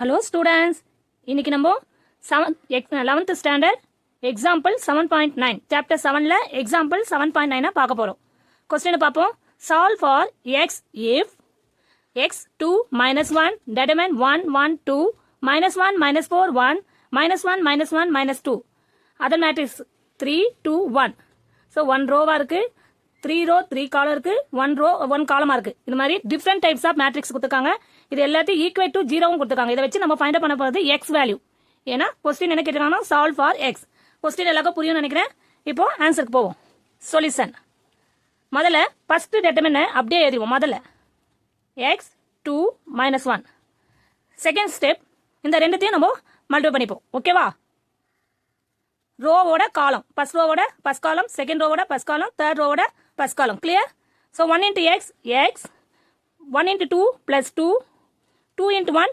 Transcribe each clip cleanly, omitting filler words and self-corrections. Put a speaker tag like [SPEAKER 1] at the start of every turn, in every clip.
[SPEAKER 1] Hello students, இன்னைக்கு நம்ம 11th standard example 7.9 chapter 7ல example 7.9 பார்க்க போறோம். Question பார்ப்போம். Solve for x if x2 minus 1 determine 1 1 2 minus 1 minus 4 1 minus 1 minus 1 minus 2 other matrix 3 2 1. So 1 row இருக்கு, 3 row 3 column இருக்கு, 1 row 1 column இருக்கு. இந்த மாதிரி different types of matrix கொடுத்திருக்காங்க. இது எல்லாத்தையும் equate to 0 கொடுத்திருக்காங்க. இதை வச்சு நம்ம ஃபைண்ட் அவுட் பண்ண போறது x வேல்யூ. ஏன்னா क्वेश्चन என்ன கேட்டிருக்காங்கன்னா solve for x. क्वेश्चन எல்லாருக்கும் புரியும்னு நினைக்கிறேன். இப்போ ஆன்சருக்கு போவோம். சொல்யூஷன். முதல்ல ஃபர்ஸ்ட் டிட்டர்மினன்ட் அப்படியே எழுதுவோம். முதல்ல x2 minus 1. செகண்ட் ஸ்டெப் இந்த ரெண்டுத்தையும் நம்ம மல்டிப்ளை பண்ணிப்போம். ஓகேவா? ரோவோட காலம், ஃபர்ஸ்ட் ரோவோட ஃபர்ஸ்ட் காலம், செகண்ட் ரோவோட ஃபர்ஸ்ட் காலம், தேர்ட் ரோவோட first column. Clear? So 1 into x, x, 1 into 2 plus 2, 2 into 1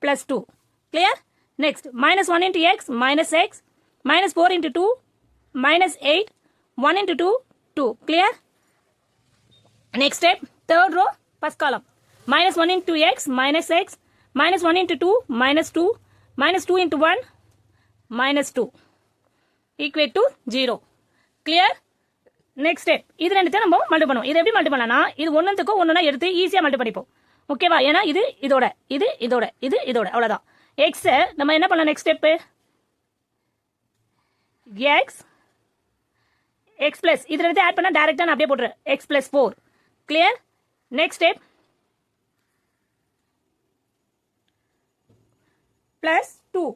[SPEAKER 1] plus 2. Clear? Next, minus 1 into x, minus 4 into 2, minus 8, 1 into 2, 2. Clear? Next step, third row, first column. Minus 1 into x, minus 1 into 2, minus 2 into 1, minus 2. Equate to 0. Clear? Next step. இது ரெண்டுத்தையும் நம்ம multiply பண்ணுவோம். இது எப்படி multiply பண்ணலாம்? இது ஒண்ணுத்துக்கு ஒண்ணுனா எடுத்து ஈஸியா மல்டிப்ளை பண்ணிப்போம். ஓகேவா? ஏன்னா இது இதோட, இது இதோட, இது இதோட, அவ்வளவுதான். x நம்ம என்ன பண்ணலாம்? நெக்ஸ்ட் ஸ்டெப் x பிளஸ் இது ரெண்டுத்தையும் ஆட் பண்ணா டைரக்டா நான் அப்படியே போட்டுறேன். x plus 4. Clear? Next step plus 2.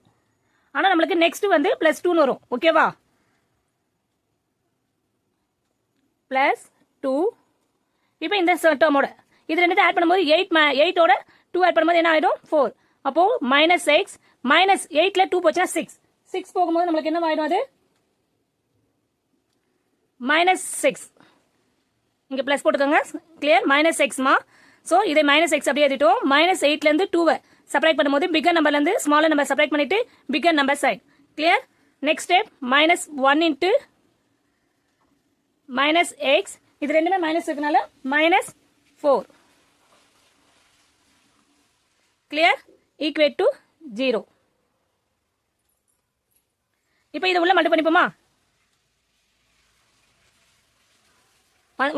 [SPEAKER 1] ஆனா நம்மளுக்கு நெக்ஸ்ட் வந்து பிளஸ் 2 வரும். ஓகேவா? பிளஸ் 2. இப்போ இந்த டேர்மோட இது ரெண்டுத்தையும் ஆட் பண்ணும்போது 8ஓட 2 ஆட் பண்ணும்போது என்ன ஆயிடும்? 4. அப்போ மைனஸ் 6 மைனஸ் 8ல 2 போச்சுன்னா 6 போகும்போது நம்மளுக்கு என்ன ஆயிடும்? அது மைனஸ் 6. இங்க பிளஸ் போட்டுக்கோங்க. கிளியர்? மைனஸ் 6மா. சோ இதை மைனஸ் 6 அப்படியே எழுதிட்டோம். மைனஸ் 8ல இருந்து 2 சப்ராக்ட் பண்ணும்போது பிக்கர் நம்பர்ல இருந்து ஸ்மாலர் நம்பர் சப்ராக்ட் பண்ணிட்டு bigger number side. Clear? Next step minus 1 into minus x. இது ரெண்டுமே மைனஸ் இருக்கனால மைனஸ் 4. கிளியர்? Equate to 0. இப்போ இது உள்ள மல்டிப்ளை பண்ணிப்போமா?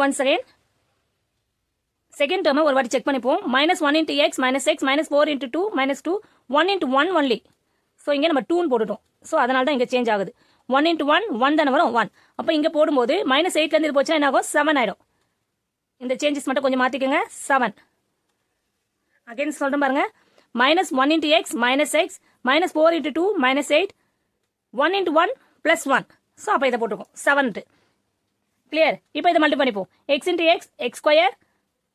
[SPEAKER 1] ஒன்ஸ் அகைன் செகண்ட் டேர்மை ஒரு வாட்டி செக் பண்ணிப்போம். Minus 1 into X minus X minus 4 into 2 minus 2 1 into 1 only. So இங்கே நம்ம 2 போட்டுட்டோம். ஸோ அதனால தான் இங்கே சேஞ்ச் ஆகுது. 1 இன்ட்டு 1 தானே வரும் 1. அப்போ இங்கே போடும்போது மைனஸ் 8லேருந்து இது போச்சுன்னா என்ன ஆகும்? 7 ஆயிடும். இந்த சேஞ்சஸ் மட்டும் கொஞ்சம் மாற்றிக்கோங்க. 7 அகைன் சொல்கிறேன் பாருங்க. Minus 1 into X minus 4 into 2 minus 8 1 into 1 plus 1. So அப்போ இதை போட்டுருக்கோம் 7. கிளியர்? இப்போ இதை மல்டிப்ளை பண்ணிப்போம். X into X X square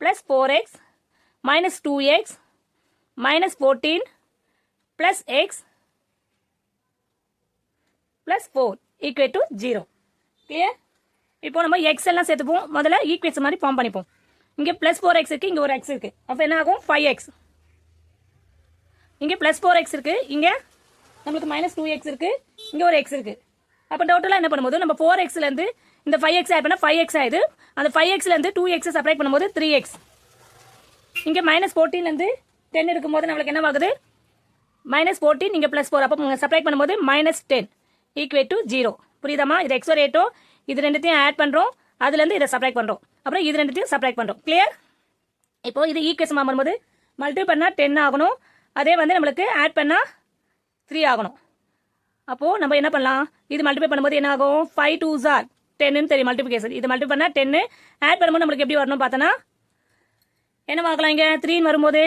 [SPEAKER 1] plus 4x minus 2x minus 14 plus x plus 4 equal to 0. Clear? இப்போ நம்ம x எல்லாம் சேர்த்துப்போம். முதல்ல ஈக்குவேஷன் மாதிரி ஃபார்ம் பண்ணிப்போம். இங்க plus 4x இருக்கு, இங்க ஒரு x இருக்கு. அப்ப என்ன ஆகும்? 5x. இங்க plus 4x இருக்கு, இங்க நமக்கு minus 2x இருக்கு, இங்க ஒரு x இருக்கு. அப்ப டோட்டலா என்ன பண்ணும்போது நம்ம 4xல இருந்து இந்த 5x ஆட் பண்ணா 5x ஆயிடுது. அந்த 5xல இருந்து 2x சப்ராக்ட் பண்ணும்போது 3x. இங்க மைனஸ் 14ல இருந்து 10 இருக்கும்போது நம்மளுக்கு என்ன ஆகுது? மைனஸ் 14 இங்க பிளஸ் 4. அப்ப சப்ராக்ட் பண்ணும்போது மைனஸ் 10 ஈக்குவேட் டு 0. புரியுதாமா? இது எக்ஸோ ரேட்டோ இது ரெண்டுத்தையும் ஆட் பண்றோம். அதுல இருந்து இதை சப்ராக்ட் பண்றோம். அப்புறம் இது ரெண்டுத்தையும் சப்ராக்ட் பண்றோம். கிளியர்? இப்போ இது ஈக்குவேஷன் வரும்போது மல்டிப்ளை பண்ணா 10 ஆகணும். அதே வந்து நம்மளுக்கு ஆட் பண்ணா 3 ஆகணும். அப்போ நம்ம என்ன பண்ணலாம்? இது மல்டிப்ளை பண்ணும்போது என்ன ஆகும்? 5 2s are 10 தெரியும் மல்டிபிகேஷன். இது மல்டிப்ளை பண்ணா 10 ஆட் பண்ணும்போது நம்மளுக்கு எப்படி வரணும் பார்த்தனா என்ன பார்க்கலாம்? இங்க 3 வரும்போது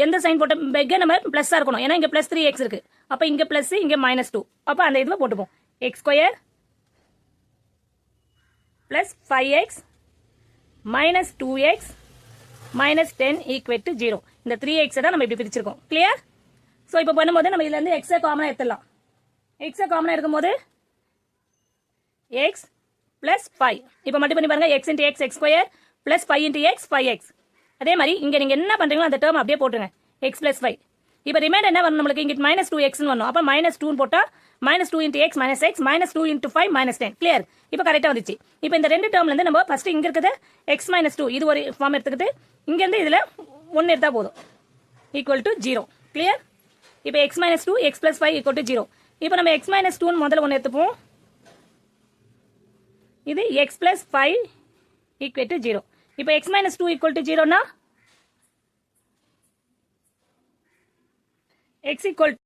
[SPEAKER 1] எந்த சைன் போட்ட பெக்க நம்பர் பிளஸ்ஸா இருக்கணும். ஏன்னா இங்க பிளஸ் 3x இருக்கு. அப்ப இங்க பிளஸ் இங்க மைனஸ் 2. அப்ப அந்த இதுல போட்டுப்போம். X square plus 5x minus 2x minus 10 equate to 0. இந்த 3x தான் நம்ம இப்படி பிரிச்சிருக்கோம். கிளியர்? சோ இப்போ பண்ணும்போது நம்ம இதுல இருந்து x காமனா எடுத்துடலாம். x காமனா எடுக்கும்போது x plus 5. இப்போ மல்டிப்ளை பண்ணி பாருங்க. x into x x square plus 5 into x 5x. அதே மாதிரி இங்க நீங்க என்ன பண்றீங்களோ அந்த டேர்ம் அப்படியே போட்டுருங்க. x plus 5. இப்போ ரிமைண்டர் என்ன வரணும்? நம்மளுக்கு இங்க minus 2x ன்னு வரணும். அப்ப minus 2 போட்டா minus 2 into x minus x minus 2 into 5 minus 10. Clear? இப்போ கரெக்டா வந்துச்சு. இப்போ இந்த ரெண்டு டேர்ம்ல இருந்து நம்ம ஃபர்ஸ்ட் இங்க இருக்குது x minus 2 இது ஒரு ஃபார்ம் எடுத்துக்கிட்டு இங்க இருந்து இதுல 1 எடுத்தா போதும் ஈக்குவல் டு 0. கிளியர்? இப்போ x minus 2 x plus 5 equal to 0. இப்போ நம்ம x minus 2 முதல்ல ஒன்று எடுத்துப்போம். இது x plus 5 equal to 0. இப்போ x minus 2 equal to 0 னா x equal